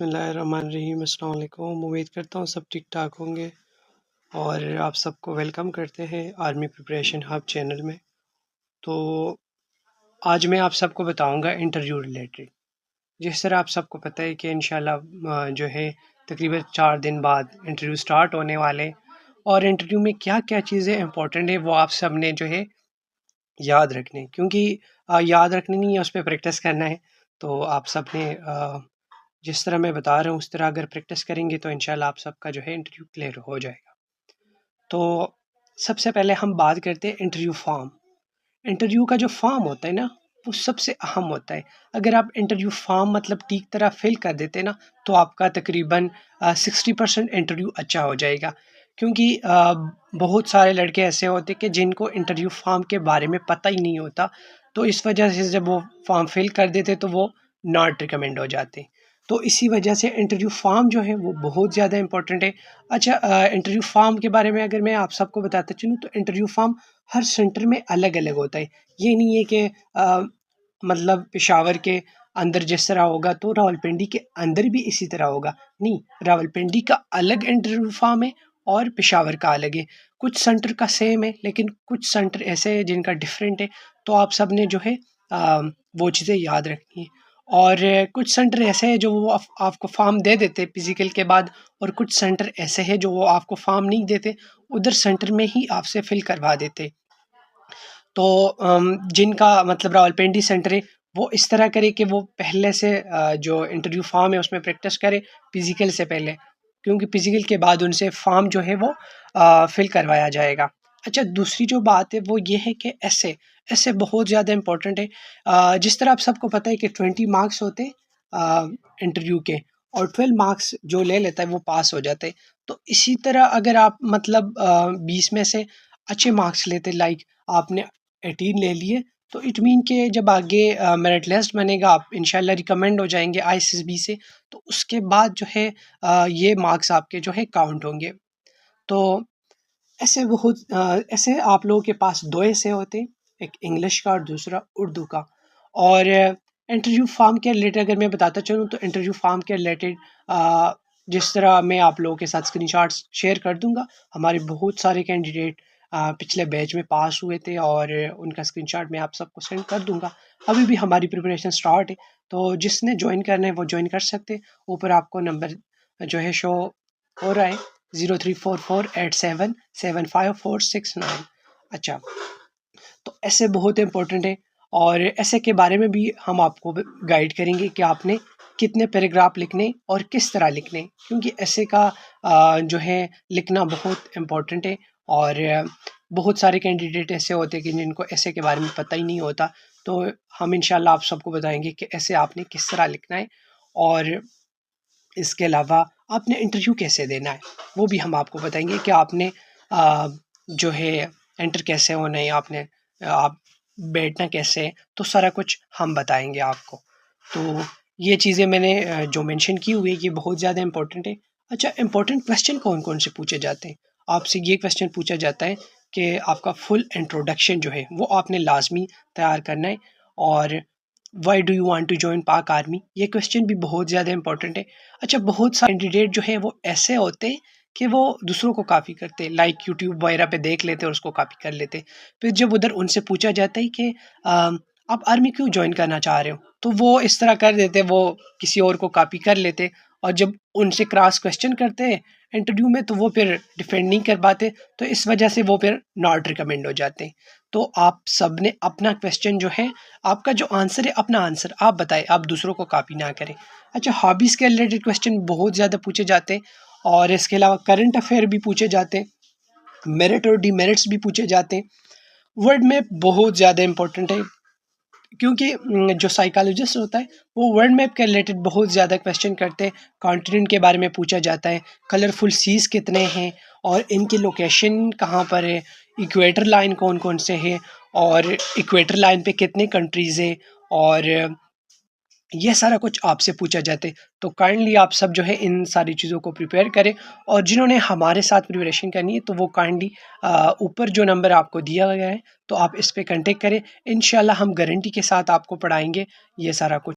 बिस्मिल्लाहिर्रहमानिर्रहीम। अस्सलाम वालेकुम। उम्मीद करता हूँ सब ठीक ठाक होंगे और आप सबको वेलकम करते हैं आर्मी प्रिपरेशन हब चैनल में। तो आज मैं आप सबको बताऊंगा इंटरव्यू रिलेटेड। जिस तरह आप सबको पता है कि इंशाल्लाह जो है तकरीबन 4 दिन बाद इंटरव्यू स्टार्ट होने वाले, और इंटरव्यू में क्या क्या चीज़ें इंपॉर्टेंट है वो आप सब ने जो है याद रखने, क्योंकि याद रखनी नहीं है, उस पर प्रैक्टिस करना है। तो आप सब ने जिस तरह मैं बता रहा हूँ उस तरह अगर प्रैक्टिस करेंगे तो इंशाल्लाह आप सबका जो है इंटरव्यू क्लियर हो जाएगा। तो सबसे पहले हम बात करते हैं इंटरव्यू फॉर्म। इंटरव्यू का जो फॉर्म होता है ना, वो सबसे अहम होता है। अगर आप इंटरव्यू फॉर्म मतलब ठीक तरह फिल कर देते ना, तो आपका तकरीबन 60% इंटरव्यू अच्छा हो जाएगा। क्योंकि बहुत सारे लड़के ऐसे होते कि जिनको इंटरव्यू फॉर्म के बारे में पता ही नहीं होता, तो इस वजह से जब वो फॉर्म फिल कर देते तो वो नॉट रिकमेंड हो जाते। तो इसी वजह से इंटरव्यू फॉर्म जो है वो बहुत ज़्यादा इंपॉर्टेंट है। अच्छा, इंटरव्यू फॉर्म के बारे में अगर मैं आप सबको बताता चलूँ तो इंटरव्यू फॉर्म हर सेंटर में अलग अलग होता है। ये नहीं है कि मतलब पेशावर के अंदर जिस तरह होगा तो रावलपिंडी के अंदर भी इसी तरह होगा। नहीं, रावलपिंडी का अलग इंटरव्यू फॉर्म है और पेशावर का अलग है। कुछ सेंटर का सेम है लेकिन कुछ सेंटर ऐसे हैं जिनका डिफरेंट है। तो आप सब ने जो है वो चीज़ें याद रखनी है। और कुछ सेंटर ऐसे हैं जो वो आपको फॉर्म दे देते फिजिकल के बाद, और कुछ सेंटर ऐसे हैं जो वो आपको फॉर्म नहीं देते, उधर सेंटर में ही आपसे फिल करवा देते। तो जिनका मतलब रावलपिंडी सेंटर है वो इस तरह करे कि वो पहले से जो इंटरव्यू फॉर्म है उसमें प्रैक्टिस करे फिजिकल से पहले, क्योंकि फिजिकल के बाद उनसे फॉर्म जो है वो फिल करवाया जाएगा। अच्छा, दूसरी जो बात है वो ये है कि ऐसे ऐसे बहुत ज़्यादा इम्पोर्टेंट है। जिस तरह आप सबको पता है कि 20 मार्क्स होते इंटरव्यू के, और 12 मार्क्स जो ले लेता है वो पास हो जाते हैं। तो इसी तरह अगर आप मतलब 20 में से अच्छे मार्क्स लेते, लाइक आपने 18 ले लिए, तो इट मीन के जब आगे मेरिट लिस्ट बनेगा आप इंशाल्लाह रिकमेंड हो जाएंगे आईएसएसबी से, तो उसके बाद जो है ये मार्क्स आपके जो है काउंट होंगे। तो ऐसे बहुत ऐसे आप लोगों के पास दो ऐसे होते हैं, एक इंग्लिश का और दूसरा उर्दू का। और इंटरव्यू फॉर्म के रिलेटेड अगर मैं बताता चलूँ तो इंटरव्यू फॉर्म के रिलेटेड जिस तरह मैं आप लोगों के साथ स्क्रीनशॉट्स शेयर कर दूंगा। हमारे बहुत सारे कैंडिडेट पिछले बैच में पास हुए थे और उनका स्क्रीनशॉट मैं आप सबको सेंड कर दूंगा। अभी भी हमारी प्रिपरेशन स्टार्ट है, तो जिसने ज्वाइन करना है वो ज्वाइन कर सकते हैं। ऊपर आपको नंबर जो है शो हो रहा है 0344877546 9। अच्छा, तो ऐसे बहुत इंपॉर्टेंट है, और ऐसे के बारे में भी हम आपको गाइड करेंगे कि आपने कितने पैराग्राफ लिखने और किस तरह लिखने, क्योंकि ऐसे का जो है लिखना बहुत इम्पोर्टेंट है। और बहुत सारे कैंडिडेट ऐसे होते हैं कि जिनको ऐसे के बारे में पता ही नहीं होता। तो हम इंशाल्लाह आप सबको बताएंगे कि ऐसे आपने किस तरह लिखना है, और इसके अलावा आपने इंटरव्यू कैसे देना है वो भी हम आपको बताएंगे कि आपने जो है एंटर कैसे होना है, आपने आप बैठना कैसे है, तो सारा कुछ हम बताएंगे आपको। तो ये चीज़ें मैंने जो मेंशन की हुई है ये बहुत ज़्यादा इंपॉर्टेंट है। अच्छा, इंपॉर्टेंट क्वेश्चन कौन कौन से पूछे जाते हैं? आपसे ये क्वेश्चन पूछा जाता है कि आपका फुल इंट्रोडक्शन जो है वो आपने लाजमी तैयार करना है। और why do you want to join Pak army, ये क्वेश्चन भी बहुत ज़्यादा इंपॉर्टेंट है। अच्छा, बहुत सारे कैंडिडेट जो है वो ऐसे होते हैं कि वो दूसरों को कॉपी करते, लाइक यूट्यूब वगैरह पे देख लेते और उसको कॉपी कर लेते। फिर जब उधर उनसे पूछा जाता है कि आप आर्मी क्यों ज्वाइन करना चाह रहे हो, तो वो इस तरह कर देते, वो किसी और को कॉपी कर लेते। और जब उनसे क्रॉस क्वेश्चन करते हैं इंटरव्यू में तो वो फिर डिफेंड नहीं कर पाते, तो इस वजह से वो फिर नॉट रिकमेंड हो जाते हैं। तो आप सब ने अपना क्वेश्चन जो है, आपका जो आंसर है अपना आंसर आप बताएं, आप दूसरों को कॉपी ना करें। अच्छा, हॉबीज़ के रिलेटेड क्वेश्चन बहुत ज़्यादा पूछे जाते हैं, और इसके अलावा करंट अफेयर भी पूछे जाते हैं, मेरिट और डीमेरिट्स भी पूछे जाते हैं। वर्ड मैप बहुत ज़्यादा इंपॉर्टेंट है, क्योंकि जो साइकोलॉजिस्ट होता है वो वर्ल्ड मैप के रिलेटेड बहुत ज़्यादा क्वेश्चन करते हैं। कॉन्टिनेंट के बारे में पूछा जाता है, कलरफुल सीज कितने हैं और इनकी लोकेशन कहाँ पर है, इक्वेटर लाइन कौन कौन से हैं, और इक्वेटर लाइन पे कितने कंट्रीज़ हैं, और ये सारा कुछ आपसे पूछा जाता है। तो काइंडली आप सब जो है इन सारी चीज़ों को प्रिपेयर करें, और जिन्होंने हमारे साथ प्रिपरेशन करनी है तो वो काइंडली ऊपर जो नंबर आपको दिया गया है तो आप इस पे कांटेक्ट करें। इंशाल्लाह हम गारंटी के साथ आपको पढ़ाएंगे ये सारा कुछ।